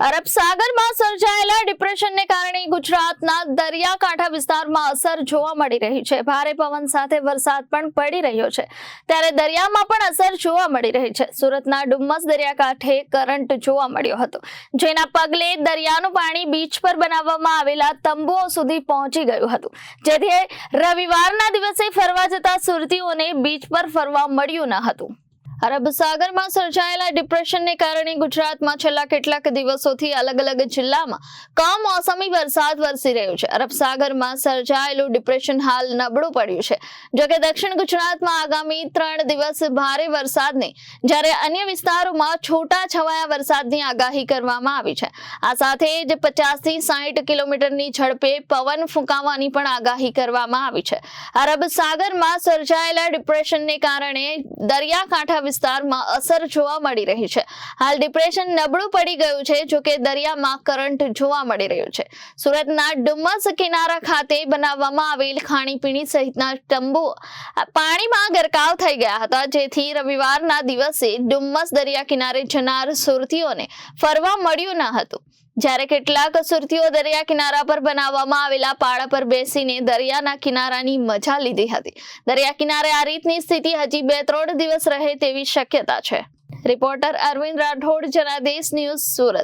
અરબ સાગરમાં સર્જાયેલા ડિપ્રેશનને કારણે ગુજરાતના દરિયાકાંઠા વિસ્તારમાં અસર જોવા મળી રહી છે। ભારે પવન સાથે વરસાદ પણ પડી રહ્યો છે, ત્યારે દરિયામાં પણ અસર જોવા મળી રહી છે। સુરતના ડુમ્મસ દરિયાકાંઠે કરંટ જોવા મળ્યો હતો, જેના પગલે દરિયાનું પાણી બીચ પર બનાવવામાં આવેલા તંબુઓ સુધી પહોંચી ગયું હતું, જેથી રવિવારના દિવસે ફરવા જતા સુરતીઓને બીચ પર ફરવા મળ્યું ન હતું। અરબ સાગરમાં સર્જાયેલા ડિપ્રેશનને કારણે ગુજરાતમાં છેલ્લા કેટલાક દિવસોથી અલગ અલગ જિલ્લામાં કમોસમી વરસાદ વરસી રહ્યો છે। અરબ સાગરમાં સર્જાયેલું ડિપ્રેશન હાલ નબળું પડ્યું છે, જોકે દક્ષિણ ગુજરાતમાં આગામી 3 દિવસ ભારે વરસાદની, જ્યારે અન્ય વિસ્તારોમાં છૂટાછવાયા વરસાદની આગાહી કરવામાં આવી છે। આ સાથે જ 50 થી 60 કિલોમીટરની ઝડપે પવન ફૂંકાવાની પણ આગાહી કરવામાં આવી છે। અરબ સાગરમાં સર્જાયેલા ડિપ્રેશનને કારણે દરિયાકાંઠા વિસ્તારમાં અસર જોવા મળી રહી છે। હાલ ડિપ્રેશન નબળું પડી ગયું છે, જોકે દરિયામાં કરંટ જોવા મળી રહ્યો છે। સુરતના ડુમ્મસ કિનારા ખાતે બનાવવામાં આવેલ ખાણીપીણી સહિતના તંબુઓ પાણીમાં ગરકાવ થઈ ગયા હતા, જેથી રવિવારના દિવસે ડુમ્મસ દરિયા કિનારે જનાર સુરતીઓને ફરવા મળ્યું ન હતું। જ્યારે કેટલાક સુરતીઓ દરિયા કિનારા પર બનાવવામાં આવેલા પાળા પર બેસીને દરિયાના કિનારાની મજા લીધી હતી। દરિયા કિનારે આ રીતની સ્થિતિ હજી 2-3 દિવસ રહે તેવી શક્યતા છે। Reporter Arvind Rathod, Janadesh news, Surat.